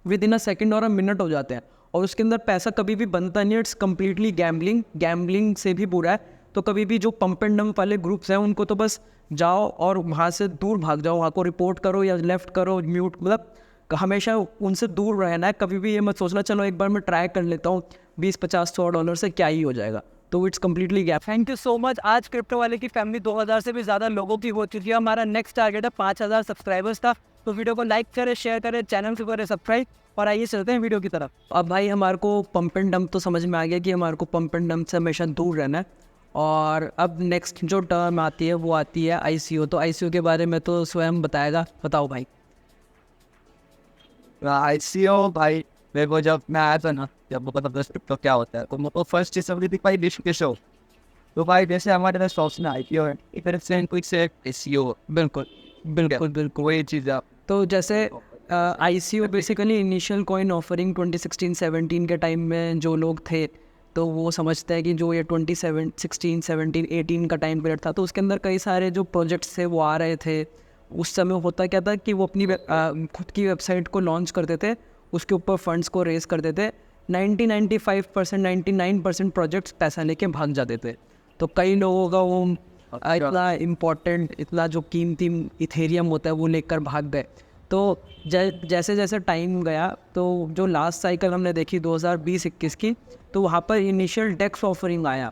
विद इन अ सेकेंड और अ मिनट हो जाते हैं। और उसके अंदर पैसा कभी भी बनता नहीं है, इट्स कम्प्लीटली गैम्बलिंग से भी बुरा है। तो कभी भी जो पंप एंड डंप वाले ग्रुप्स हैं, उनको तो बस जाओ और वहाँ से दूर भाग जाओ, वहाँ को रिपोर्ट करो या लेफ्ट करो, म्यूट, मतलब हमेशा उनसे दूर रहना है। कभी भी ये मत सोचना चलो एक बार मैं ट्राई कर लेता हूँ, 20, 50, $100 से क्या ही हो जाएगा। तो it's completely gap. Thank you so much. आज क्रिप्टो वाले की फैमिली 2000 से भी ज़्यादा लोगों की हो चुकी है। हमारा नेक्स्ट टारगेट है 5000 सब्सक्राइबर्स था। तो वीडियो को लाइक करें, शेयर करें, चैनल को करें सब्सक्राइब, और आइए चलते हैं वीडियो की तरफ। अब भाई हमारे को पंप एंड डंप तो समझ में आ गया कि हमारे को पंप एंड डंप से हमेशा दूर रहना है। और अब नेक्स्ट जो टर्म आती है वो आती है ICO। तो ICO के बारे में तो स्वयं बताएगा, बताओ भाई। ICO भाई मेरे को जब मैं आया था ना, जब वो पता क्रिप्टो क्या होता है, तो मेरे को फर्स्ट चीज समझी थी भाई डिश के शो। तो भाई जैसे हमारे पास स्टॉक्स में IPO है, इधर से क्विक से ICO। बिल्कुल बिल्कुल बिल्कुल वही चीज़ है। तो जैसे ICO basically initial coin offering 2016-17 के टाइम में जो लोग थे, तो वो समझते हैं कि जो ये 2016, 17, 18 का टाइम पीरियड था, तो उसके अंदर कई सारे जो प्रोजेक्ट्स थे वो आ रहे थे। उस समय होता क्या था कि वो अपनी खुद की वेबसाइट को लॉन्च करते थे, उसके ऊपर फंड्स को रेज़ करते थे 95%, 99% प्रोजेक्ट्स पैसा लेके भाग जाते थे। तो कई लोगों का वो इतना इम्पोर्टेंट, इतना जो कीमती इथेरियम होता है वो लेकर भाग गए। तो जैसे जैसे टाइम गया, तो जो लास्ट साइकिल हमने देखी 2020-21 की, तो वहाँ पर इनिशियल डेक्स ऑफरिंग आया,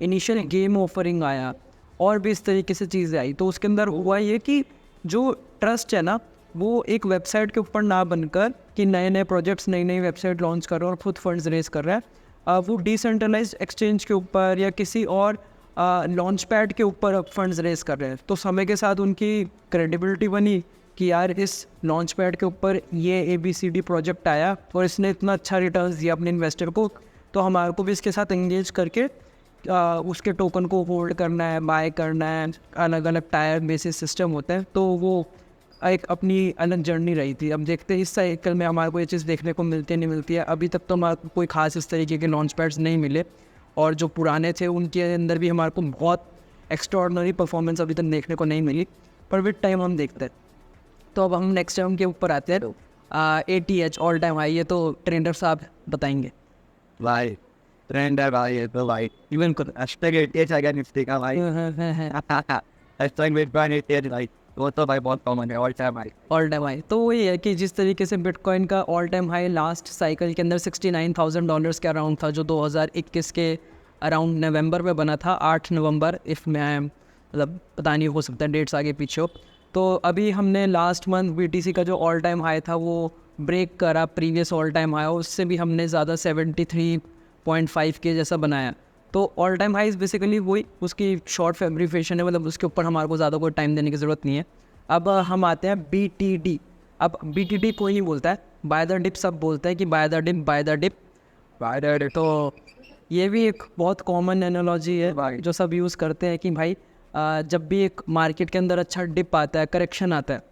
इनिशियल गेम ऑफरिंग आया, और भी इस तरीके से चीज़ें आई। तो उसके अंदर हुआ ये कि जो ट्रस्ट है ना, वो एक वेबसाइट के ऊपर ना बनकर कि नए नए प्रोजेक्ट्स नई नई वेबसाइट लॉन्च कर रहे हैं और खुद फंड्स रेज कर रहा है, वो डिसेंट्रलाइज्ड एक्सचेंज के ऊपर या किसी और लॉन्च पैड के ऊपर फंड्स रेज कर रहे हैं। तो समय के साथ उनकी क्रेडिबिलिटी बनी कि यार इस लॉन्च पैड के ऊपर ये ABCD प्रोजेक्ट आया और इसने इतना अच्छा रिटर्न्स दिया अपने इन्वेस्टर को, तो हमारे को भी इसके साथ एंगेज करके उसके टोकन को होल्ड करना है, बाय करना है। अलग अलग टायर बेसिस सिस्टम होते हैं, तो वो एक अपनी अलग जर्नी रही थी। अब देखते हैं इस साइकिल में हमारे को ये चीज़ देखने को मिलती है नहीं मिलती है। अभी तक तो हमारे को कोई खास इस तरीके के लॉन्च पैड्स नहीं मिले, और जो पुराने थे उनके अंदर भी हमारे को बहुत एक्स्ट्राऑर्डिनरी परफॉर्मेंस अभी तक देखने को नहीं मिली, पर विद टाइम हम देखते हैं। तो अब हम नेक्स्ट टाइम के ऊपर आते हैं। ATH ऑल टाइम हाई, ये तो ट्रेंडर साहब बताएंगे। भाई ट्रेंड है भाई, ये तो भाई इवन को hashtag ATH आ गया निफ्टी का भाई। hashtag Bitcoin ATH भाई, वो तो भाई बहुत कॉमन है, all time high. All time high तो वही है कि जिस तरीके से बिटकॉइन का all time high last cycle के अंदर $69,000 के अराउंड था, जो 2021 के अराउंड नवंबर में बना था, 8 नवंबर, इफ़ मैं मतलब पता नहीं, हो सकता है डेट्स आगे पीछे हो। तो अभी हमने लास्ट मंथ BTC का जो ऑल टाइम हाई था वो ब्रेक करा, प्रीवियस ऑल टाइम हाई, उससे भी हमने ज़्यादा 73.5 के जैसा बनाया। तो ऑल टाइम हाइज बेसिकली वही उसकी शॉर्ट फैब्रिकेशन है, मतलब उसके ऊपर हमारे को ज़्यादा कोई टाइम देने की ज़रूरत नहीं है। अब हम आते हैं BTD। अब BTD कोई नहीं बोलता है, बाय द डिप सब बोलते हैं कि buy the dip, buy the dip, buy the dip. तो ये भी एक बहुत कॉमन एनालॉजी है जो सब यूज़ करते हैं कि भाई जब भी एक मार्केट के अंदर अच्छा डिप आता है, करेक्शन आता है,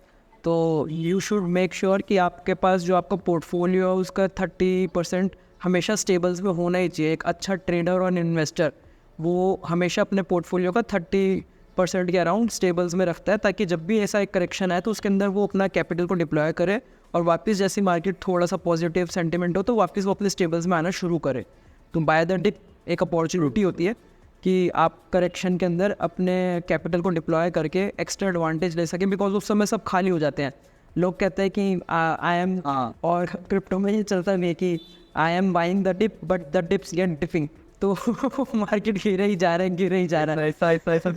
तो यू शुड मेक श्योर कि आपके पास जो आपका पोर्टफोलियो है उसका 30% हमेशा स्टेबल्स में होना ही चाहिए। एक अच्छा ट्रेडर और इन्वेस्टर वो हमेशा अपने पोर्टफोलियो का 30% के अराउंड स्टेबल्स में रखता है, ताकि जब भी ऐसा एक करेक्शन आए तो उसके अंदर वो अपना कैपिटल को डिप्लॉय करे और वापस जैसी मार्केट थोड़ा सा पॉजिटिव सेंटिमेंट हो तो वापस वो अपने स्टेबल्स में आना शुरू करे। तो बाय द डिप एक अपॉर्चुनिटी होती है कि आप करेक्शन के अंदर अपने कैपिटल को डिप्लॉय करके एक्स्ट्रा एडवांटेज ले सकें, बिकॉज उस समय सब खाली हो जाते हैं। लोग कहते हैं कि आई एम, और क्रिप्टो में ये चलता है कि I am buying the dip but the dips get dipping, तो मार्केट गिर ही जा रहा है, गिर ही जा रहा है, ऐसा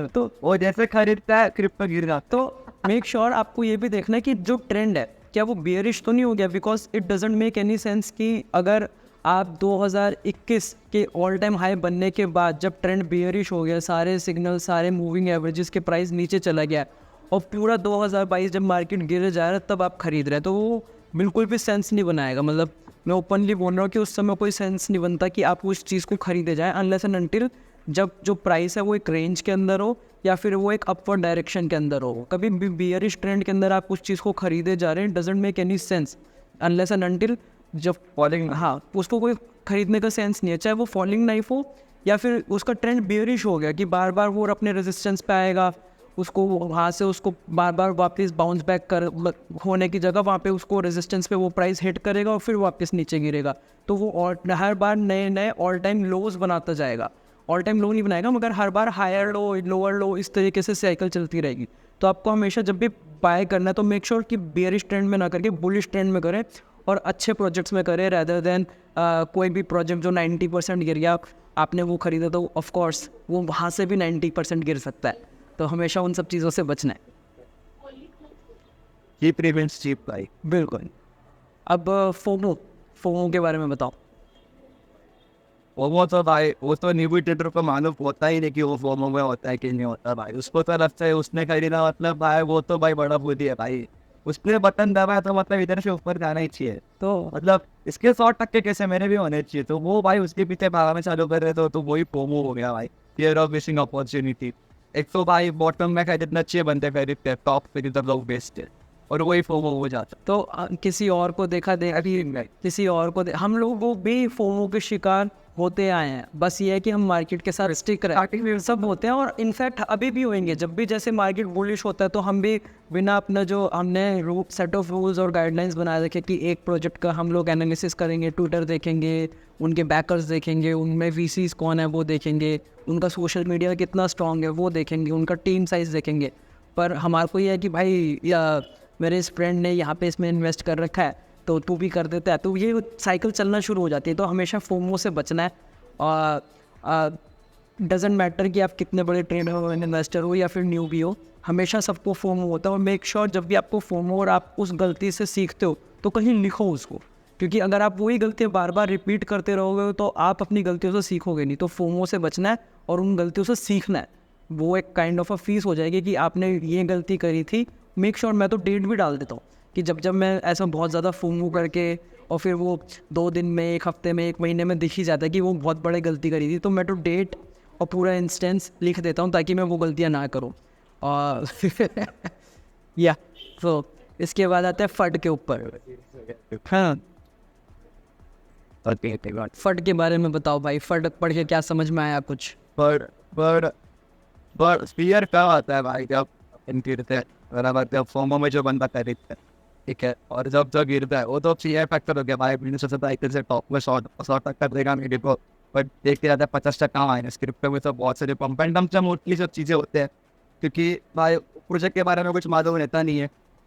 तो वो जैसे खरीदता है क्रिप्टो गिर रहा। तो मेक श्योर आपको ये भी देखना है कि जो ट्रेंड है क्या वो बियरिश तो नहीं हो गया, because it doesn't make any sense कि अगर आप 2021 के ऑल टाइम हाई बनने के बाद जब ट्रेंड बियरिश हो गया, सारे सिग्नल, सारे मूविंग एवरेजेस के प्राइस नीचे चला गया और पूरा 2022 जब मार्केट गिर जा रहा है तब आप खरीद रहे हैं, तो वो बिल्कुल भी सेंस नहीं बनाएगा। मतलब मैं ओपनली बोल रहा हूँ कि उस समय कोई सेंस नहीं बनता कि आप उस चीज़ को खरीदे जाएँ अनलेस एंड अनटिल जब जो प्राइस है वो एक रेंज के अंदर हो या फिर वो एक अपवर्ड डायरेक्शन के अंदर हो। कभी भी बियरिश ट्रेंड के अंदर आप उस चीज़ को खरीदे जा रहे हैं, doesn't make any sense unless and until जब फॉलिंग, हाँ, उसको कोई खरीदने का सेंस नहीं है, चाहे वो फॉलिंग नाइफ हो या फिर उसका ट्रेंड बियरिश हो गया कि बार बार वो अपने रेजिस्टेंस पे आएगा, उसको वहाँ से उसको बार बार वापस बाउंस बैक कर होने की जगह वहाँ पे उसको रेजिस्टेंस पे वो प्राइस हिट करेगा और फिर वापस नीचे गिरेगा। तो वो हर बार नए नए ऑल टाइम लोज बनाता जाएगा, ऑल टाइम लो नहीं बनाएगा मगर हर बार हायर लो, लोअर लो, इस तरीके से साइकिल चलती रहेगी। तो आपको हमेशा जब भी बाय करना है तो मेक श्योर कि बियरिश ट्रेंड में ना करके बुलिश ट्रेंड में करें और अच्छे प्रोजेक्ट्स में करें, रैदर देन कोई भी प्रोजेक्ट जो 90% गिर गया आपने वो खरीदा तो ऑफ कोर्स वो वहाँ से भी 90% गिर सकता है। तो हमेशा उन सब चीज़ों से बचना है। चीप प्रीमियम्स चीप भाई, बिल्कुल। अब फोमो के बारे में बताओ। वो तो भाई वो तो नींबू टेटर को मालूम होता ही नहीं कि वो फोमो में होता है कि नहीं होता भाई। उसको तो लगता है उसने खरीदा मतलब भाई वो तो भाई बड़ा बुद्धि है भाई, उसने बटन दबाया तो मतलब इधर से ऊपर जाना ही चाहिए। तो मतलब इसके 100% कैसे मेरे भी होने चाहिए, तो वो भाई उसके पीछे भागना चालू कर रहे तो वो ही फोमो हो गया भाई, फियर ऑफ मिसिंग अपॉर्चुनिटी। एक तो भाई बॉटम में जितना अच्छे बंदे खरीदते हैं, टॉप पे जितना लोग बेचते हैं और वही फोमो हो जाता। तो किसी और को देखा दे, अभी किसी और को हम लोग भी फोमो के शिकार होते आए हैं, बस ये है कि हम मार्केट के साथ स्टिक रहे, सब होते हैं और इनफैक्ट अभी भी होंगे। जब भी जैसे मार्केट बुलिश होता है तो हम भी बिना अपना जो हमने सेट ऑफ रूल्स और गाइडलाइंस बनाए रखे कि एक प्रोजेक्ट का हम लोग एनालिसिस करेंगे, ट्विटर देखेंगे, उनके बैकर्स देखेंगे, उनमें वीसीज कौन है वो देखेंगे, उनका सोशल मीडिया कितना स्ट्रॉन्ग है वो देखेंगे, उनका टीम साइज़ देखेंगे। पर हमारे को ये है कि भाई या मेरे इस फ्रेंड ने यहाँ पे इसमें इन्वेस्ट कर रखा है तो तू भी कर देता है, तो ये साइकिल चलना शुरू हो जाती है। तो हमेशा फोमो से बचना है। और डजेंट मैटर कि आप कितने बड़े ट्रेडर हो, इन्वेस्टर हो या फिर न्यू भी हो, हमेशा सबको फोमो होता है। और मेक श्योर जब भी आपको फोमो और आप उस गलती से सीखते हो तो कहीं लिखो उसको, क्योंकि अगर आप वही गलतियाँ बार बार रिपीट करते रहोगे तो आप अपनी गलतियों से सीखोगे नहीं। तो फोमो से बचना है और उन गलतियों से सीखना है। वो एक काइंड ऑफ अ फीस हो जाएगी कि आपने ये गलती करी थी। मेक श्योर मैं तो डेट भी डाल देता हूँ कि जब मैं ऐसा बहुत ज़्यादा फोमो करके और फिर वो 2 दिन में, 1 हफ्ते में, 1 महीने में दिख ही जाता है कि वो बहुत बड़ी गलती करी थी, तो मैं तो डेट और पूरा इंस्टेंस लिख देता हूँ ताकि मैं वो गलतियाँ ना करूँ। और या तो इसके बाद आता है फट के ऊपर। हाँ, फट के बारे में बताओ भाई, फट पढ़ के क्या समझ में आया कुछ? पर फियर कब आता है भाई? जब गिरते हैं बराबर, जब फोमो में जो बंदा खरीदता है, ठीक है, और जब गिरता है वो तो फियर फैक्टर हो गया भाई। 1970 से टॉप में 100 तक देगा मेरे को, बट देखते जाता है 50% माइनस। क्रिप्टो में तो बहुत सारे पंप एंड डंप मोस्टली सब चीज़ें होते हैं, क्योंकि भाई प्रोजेक्ट के बारे में कुछ मालूम रहता नहीं है,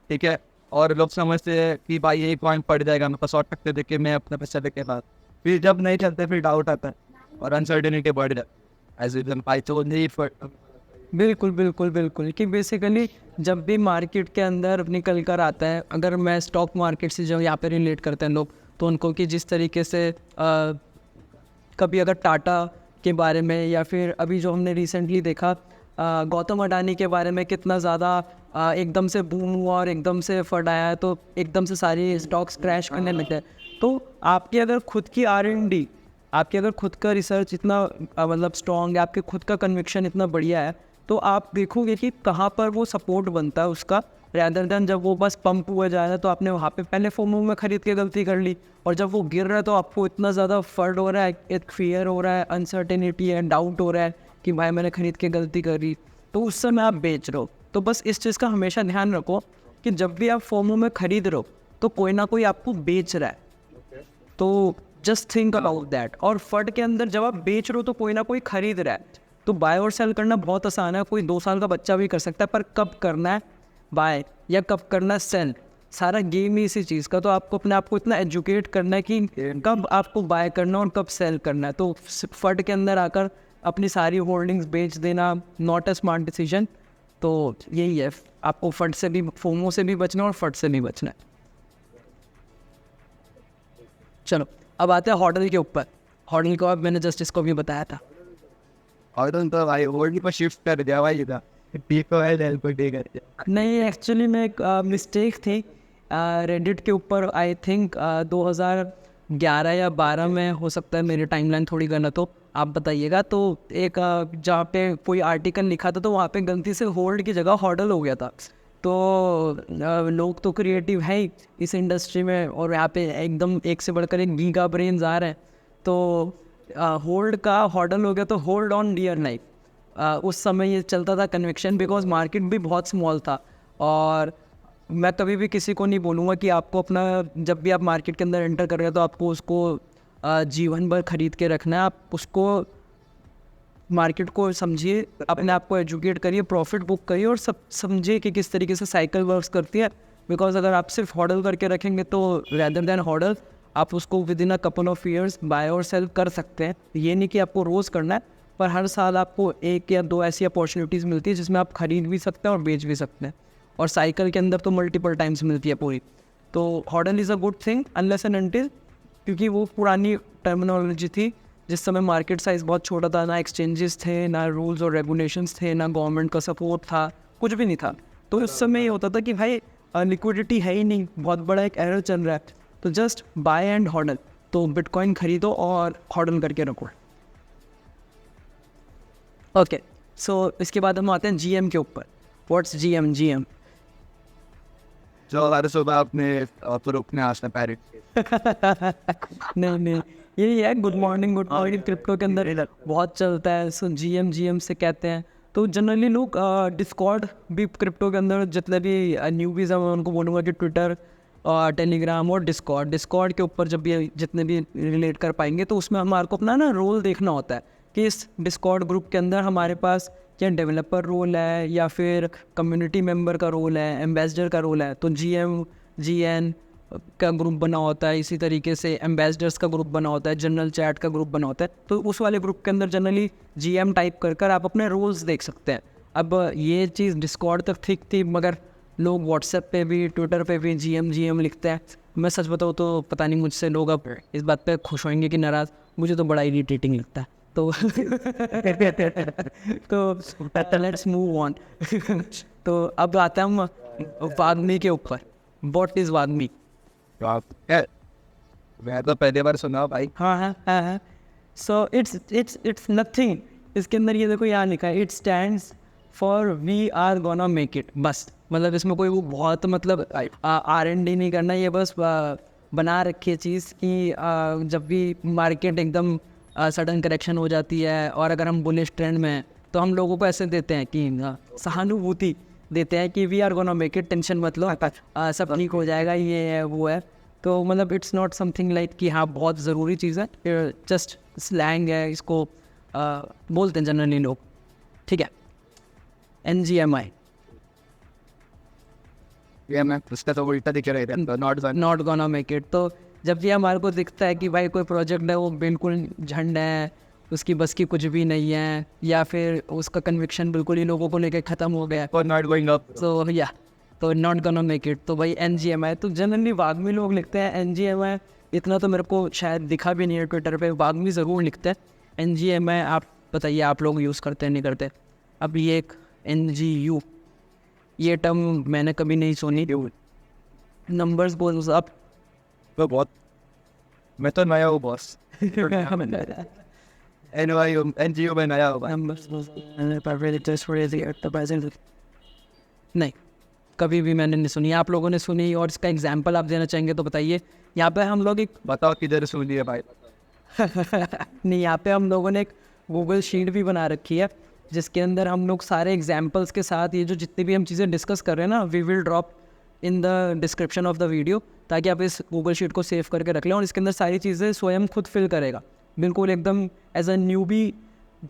ठीक है। और लोग समझते हैं कि भाई यही कॉइन पड़ जाएगा, मैं 100% देख के मैं अपना पैसा देके बाद, फिर जब नहीं चलते फिर डाउट आता है और अनसर्टेनिटी बढ़ जाती है। बिल्कुल बिल्कुल बिल्कुल, कि बेसिकली जब भी मार्केट के अंदर निकल कर आता है, अगर मैं स्टॉक मार्केट से जो यहाँ पे रिलेट करते हैं लोग, तो उनको कि जिस तरीके से कभी अगर टाटा के बारे में या फिर अभी जो हमने रिसेंटली देखा गौतम अडानी के बारे में कितना ज़्यादा एकदम से बूम हुआ और एकदम से फट आया है, तो एकदम से सारी स्टॉक्स क्रैश करने लगे। तो आपकी अगर खुद की R&D, आपके अगर खुद का रिसर्च इतना मतलब स्ट्रॉन्ग है, आपके खुद का कन्विक्शन इतना बढ़िया है, तो आप देखोगे कि कहाँ पर वो सपोर्ट बनता है उसका, रैदर देन जब वो बस पंप हुआ जा रहा है तो आपने वहाँ पे पहले फोमो में खरीद के गलती कर ली, और जब वो गिर रहा है तो आपको इतना ज़्यादा फर्ड हो रहा है, एक फियर हो रहा है, अनसर्टेनिटी है, डाउट हो रहा है कि भाई मैंने खरीद के गलती करी, तो उस समय आप बेच रहे हो। तो बस इस चीज़ का हमेशा ध्यान रखो कि जब भी आप फोमो में खरीद रहे हो तो कोई ना कोई आपको बेच रहा है, तो जस्ट थिंक अबाउट दैट। और फट के अंदर जब आप बेच रहे हो तो कोई ना कोई खरीद रहा है, तो बाय और सेल करना बहुत आसान है, कोई 2 साल का बच्चा भी कर सकता है। पर कब करना है बाय या कब करना है सेल, सारा गेम ही इसी चीज़ का। तो आपको अपने आप को इतना एजुकेट करना है कि कब आपको बाय करना और कब सेल करना है। तो फट के अंदर आकर अपनी सारी होल्डिंग्स बेच देना नॉट अ स्मार्ट डिसीजन। तो यही है, आपको फट से भी, फोमो से भी बचना और फट से भी बचना है। चलो अब आते हैं हॉडल के ऊपर। हॉडल को अब मैंने जस्ट इसको भी बताया था। और तो भाई होल्ड पर शिफ्ट कर दिया भाई, था पीको है डेल को टेक कर दिया। नहीं, एक्चुअली मैं एक मिस्टेक थी रेडिट के ऊपर, आई थिंक 2011 या 12 में हो सकता है, मेरी टाइमलाइन थोड़ी गलत हो, आप बताइएगा। तो एक जहाँ पे कोई आर्टिकल लिखा था तो वहाँ पे गलती से होल्ड की जगह हॉडल हो गया था। तो लोग तो क्रिएटिव है ही इस इंडस्ट्री में, और यहाँ पे एकदम एक से बढ़कर एक गीगा ब्रेन्स आ रहे हैं। तो होल्ड का हॉडल हो गया, तो होल्ड ऑन डियर लाइफ। उस समय ये चलता था कन्विक्शन, बिकॉज मार्केट भी बहुत स्मॉल था। और मैं कभी भी किसी को नहीं बोलूँगा कि आपको अपना, जब भी आप मार्केट के अंदर एंटर कर रहे हो तो आपको उसको जीवन भर खरीद के रखना है। आप उसको मार्केट को समझिए, अपने आप को एजुकेट करिए, प्रॉफिट बुक करिए और सब समझिए कि किस तरीके से साइकिल वर्क्स करती है। बिकॉज अगर आप सिर्फ हॉडल करके रखेंगे तो रैदर देन हॉडल आप उसको with a a couple of years bye और सेल कर सकते हैं। ये नहीं कि आपको रोज़ करना है, पर हर साल आपको 1 या 2 ऐसी अपॉर्चुनिटीज़ मिलती है जिसमें आप खरीद भी सकते हैं और बेच भी सकते हैं। और साइकिल के अंदर तो मल्टीपल टाइम्स मिलती है पूरी। तो Hodl is a good thing unless and until, क्योंकि वो पुरानी टर्मिनोलॉजी थी जिस समय मार्केट साइज़ बहुत छोटा था, ना एक्सचेंजेस थे, ना रूल्स और रेगुलेशंस थे, ना गवर्नमेंट का सपोर्ट था, कुछ भी नहीं था। तो उस समय ये होता था कि भाई लिक्विडिटी है ही नहीं, बहुत बड़ा एक एरर चल रहा है, तो जस्ट बाय एंड हॉडल। तो बिटकॉइन खरीदो और हॉडल करके रखो। ओके, सो इसके बाद हम आते हैं जीएम के ऊपर। What's GM? जो हर सुबह अपने ग्रुप में आते हैं पेरेंट्स। नहीं, यही है गुड मॉर्निंग क्रिप्टो के अंदर बहुत चलता है। सो जीएम से कहते हैं। तो जनरली लोग डिस्कॉर्ड भी क्रिप्टो के अंदर जितने भी न्यूबीज हैं मैं उनको बोलूँगा कि ट्विटर टेलीग्राम और डिस्कॉर्ड के ऊपर जब भी जितने भी रिलेट कर पाएंगे तो उसमें हमारे को अपना ना रोल देखना होता है कि इस डिस्कॉर्ड ग्रुप के अंदर हमारे पास क्या डेवलपर रोल है या फिर कम्युनिटी मेंबर का रोल है, एम्बेसडर का रोल है। तो जीएन का ग्रुप बना होता है, इसी तरीके से एम्बेसडर्स का ग्रुप बना होता है, जनरल चैट का ग्रुप बना होता है। तो उस वाले ग्रुप के अंदर जनरली जीएम टाइप कर आप अपने रोल्स देख सकते हैं। अब ये चीज़ डिस्कॉर्ड तक ठीक थी, मगर लोग व्हाट्सएप पे भी ट्विटर पे भी जीएम लिखते हैं। मैं सच बताऊँ तो पता नहीं मुझसे लोग अब इस बात पे खुश होंगे कि नाराज़, मुझे तो बड़ा इरिटेटिंग लगता है। तो तो लेट्स मूव ऑन। तो अब आते हैं हम वाग्मी के ऊपर। व्हाट इज़ वाग्मी? मैं तो पहली बार सुना भाई। हाँ। So it's nothing. इसके अंदर ये देखो यहाँ लिखा है, it stands for we are gonna make it. बस मतलब इसमें कोई वो बहुत मतलब R&D नहीं करना, ये बस बना रखी है चीज़ कि जब भी मार्केट एकदम सडन करेक्शन हो जाती है और अगर हम बुलिश ट्रेंड में हैं तो हम लोगों को ऐसे देते हैं कि सहानुभूति देते हैं कि we are gonna make it, tension मत लो, सब ठीक हो जाएगा, ये है वो है। तो मतलब इट्स नॉट समथिंग लाइक कि हाँ बहुत ज़रूरी चीज़ है, जस्ट स्लैंग है, इसको बोलते हैं जनरली लोग। ठीक है, NGMI ये मैं उसका तो उल्टा दिख रहा है, नॉट गोना मेक इट। तो जब भी हमारे को दिखता है कि भाई कोई प्रोजेक्ट है वो बिल्कुल झंड है, उसकी बस की कुछ भी नहीं है, या फिर उसका कन्विक्शन बिल्कुल ही लोगों को लेकर ख़त्म हो गया, और नॉट गोइंग अप, तो नॉट गोना मेक इट, तो भाई NGMI। तो जनरली वाग्मी लोग लिखते हैं NGMI। इतना तो मेरे को शायद दिखा भी नहीं है ट्विटर पे, वाग्मी ज़रूर लिखते हैं NGMI। आप बताइए आप लोग यूज़ करते हैं नहीं करते? अब ये एक NGU, ये टर्म मैंने कभी नहीं सुनी। नंबर्स बोल आप तो बहुत, मैं तो नया हूँ बॉस। NGO में नया हूँ। नहीं, कभी भी मैंने नहीं सुनी। आप लोगों ने सुनी और इसका एग्जाम्पल आप देना चाहेंगे तो बताइए। यहाँ पे हम लोग एक बताओ किधर सुनी है भाई। नहीं, यहाँ पे हम लोगों ने एक गूगल शीट भी बना रखी है जिसके अंदर हम लोग सारे एग्जाम्पल्स के साथ ये जो जितनी भी हम चीज़ें डिस्कस कर रहे हैं ना, we will drop in the description of the video, ताकि आप इस गूगल शीट को सेव करके रख लें। और इसके अंदर सारी चीज़ें स्वयं खुद फिल करेगा, बिल्कुल एकदम एज अ न्यूबी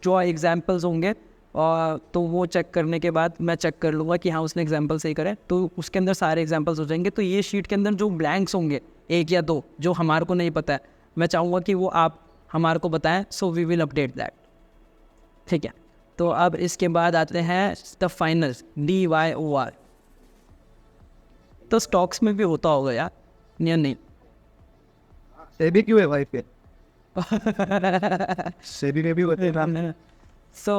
जो एग्जाम्पल्स होंगे। और तो वो चेक करने के बाद मैं चेक कर लूँगा कि हाँ उसने एग्जाम्पल सही करे, तो उसके अंदर सारे एग्जाम्पल्स हो जाएंगे। तो ये शीट के अंदर जो ब्लैंक्स होंगे 1 या 2 जो हमारे को नहीं पता है, मैं चाहूँगा कि वो आप हमारे को बताएं, so we will update that. ठीक है, तो अब इसके बाद आते हैं द फाइनल DYOR। तो स्टॉक्स में भी होता होगा यार, नहीं? सेबी क्यों है भाई पे? सेबी में भी होते हैं। सो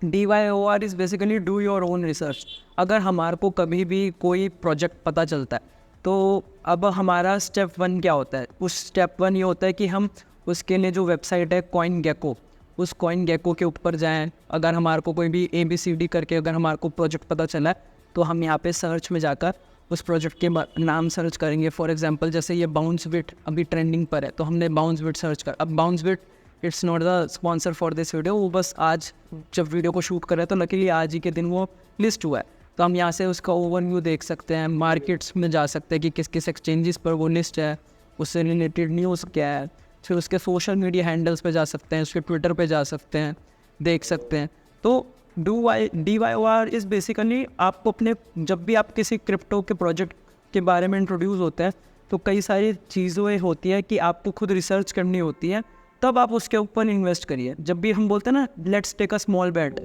DYOR is basically do your own research. अगर हमारे को कभी भी कोई प्रोजेक्ट पता चलता है तो अब हमारा स्टेप 1 क्या होता है? उस स्टेप 1 ये होता है कि हम उसके लिए जो वेबसाइट है CoinGecko, उस CoinGecko के ऊपर जाएं। अगर हमारे को कोई भी ABCD करके अगर हमारे को प्रोजेक्ट पता चला है तो हम यहाँ पे सर्च में जाकर उस प्रोजेक्ट के नाम सर्च करेंगे। फॉर एग्जांपल जैसे ये बाउंसबिट अभी ट्रेंडिंग पर है तो हमने बाउंसबिट सर्च कर। अब BounceBit it's not the sponsor for this video, वो बस आज जब वीडियो को शूट कर रहे हैं तो लकीली आज ही के दिन वो लिस्ट हुआ है। तो हम यहाँ से उसका ओवरव्यू देख सकते हैं, मार्केट्स में जा सकते हैं कि किस किस एक्सचेंजेस पर वो लिस्ट है, उससे रिलेटेड न्यूज़ क्या है। फिर उसके सोशल मीडिया हैंडल्स पे जा सकते हैं, उसके ट्विटर पे जा सकते हैं, देख सकते हैं। तो DYOR इज़ बेसिकली आपको अपने जब भी आप किसी क्रिप्टो के प्रोजेक्ट के बारे में इंट्रोड्यूस होते हैं तो कई सारी चीज़ें होती हैं कि आपको खुद रिसर्च करनी होती है, तब आप उसके ऊपर इन्वेस्ट करिए। जब भी हम बोलते हैं ना let's take a small bet,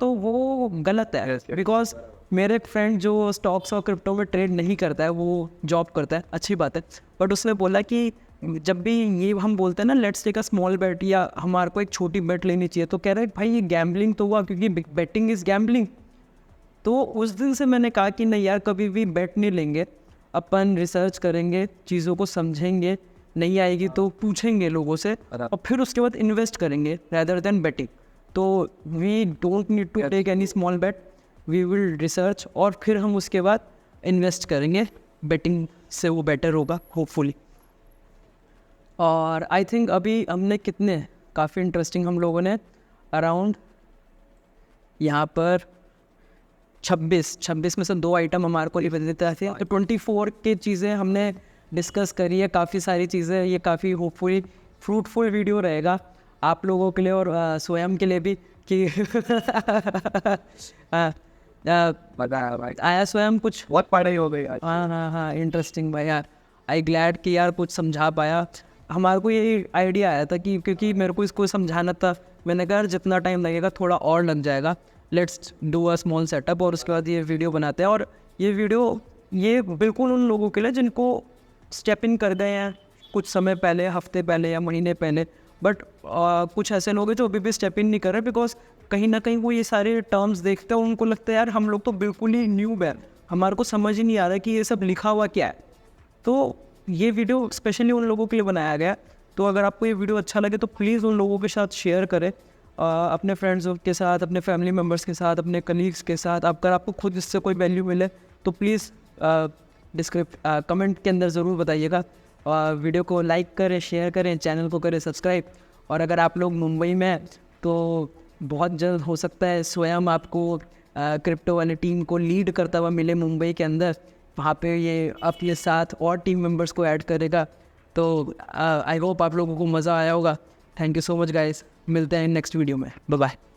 तो वो गलत है। बिकॉज मेरे एक फ्रेंड जो स्टॉक्स और क्रिप्टो में ट्रेड नहीं करता है, वो जॉब करता है, अच्छी बात है, बट उसने बोला कि जब भी ये हम बोलते हैं ना let's take a small bet या हमारे को एक छोटी बैट लेनी चाहिए, तो कह रहा है भाई ये गैम्बलिंग तो हुआ, क्योंकि बेटिंग इज़ गैम्बलिंग। तो उस दिन से मैंने कहा कि नहीं यार, कभी भी बेट नहीं लेंगे, अपन रिसर्च करेंगे, चीज़ों को समझेंगे, नहीं आएगी तो पूछेंगे लोगों से और फिर उसके बाद इन्वेस्ट करेंगे रैदर देन बेटिंग। तो we don't need to take any small bet, we will research और फिर हम उसके बाद इन्वेस्ट करेंगे, बेटिंग से वो बेटर होगा होपफुली। और आई थिंक अभी हमने कितने काफ़ी इंटरेस्टिंग हम लोगों ने अराउंड यहाँ पर 26 में से 2 आइटम हमारे को देते थे, तो 24 की चीज़ें हमने डिस्कस करी है, काफ़ी सारी चीज़ें। ये काफ़ी होपफुली फ्रूटफुल वीडियो रहेगा आप लोगों के लिए और स्वयं के लिए भी कि बताया भाई, आया स्वयं कुछ। बहुत पढ़ाई हो गई आज। हाँ इंटरेस्टिंग भाई यार, आई ग्लैड कि यार कुछ समझा पाया। हमारे को ये आइडिया आया था कि क्योंकि मेरे को इसको समझाना था, मैंने कहा यार जितना टाइम लगेगा थोड़ा और लग जाएगा, let's do a small setup और उसके बाद ये वीडियो बनाते हैं। और ये वीडियो ये बिल्कुल उन लोगों के लिए जिनको स्टेप इन कर गए हैं कुछ समय पहले, हफ्ते पहले या महीने पहले, बट कुछ ऐसे लोग हैं जो अभी भी स्टेप इन नहीं कर रहे, बिकॉज कहीं ना कहीं वो ये सारे टर्म्स देखते हैं, उनको लगता है यार हम लोग तो बिल्कुल ही न्यूब है, हमारे को समझ ही नहीं आ रहा कि ये सब लिखा हुआ क्या है। तो ये वीडियो स्पेशली उन लोगों के लिए बनाया गया। तो अगर आपको ये वीडियो अच्छा लगे तो प्लीज़ उन लोगों के साथ शेयर करें, अपने फ्रेंड्स के साथ, अपने फैमिली मेम्बर्स के साथ, अपने कलीग्स के साथ। अगर आपको खुद इससे कोई वैल्यू मिले तो प्लीज़ कमेंट के अंदर ज़रूर बताइएगा। वीडियो को लाइक करें, शेयर करें, चैनल को करें सब्सक्राइब। और अगर आप लोग मुंबई में हैं तो बहुत जल्द हो सकता है स्वयं आपको क्रिप्टो वाली टीम को लीड करता हुआ मिले मुंबई के अंदर। वहाँ पे ये अपने साथ और टीम मेंबर्स को ऐड करेगा। तो आई होप आप लोगों को मज़ा आया होगा। Thank you so much guys, मिलते हैं नेक्स्ट वीडियो में, बाय बाय।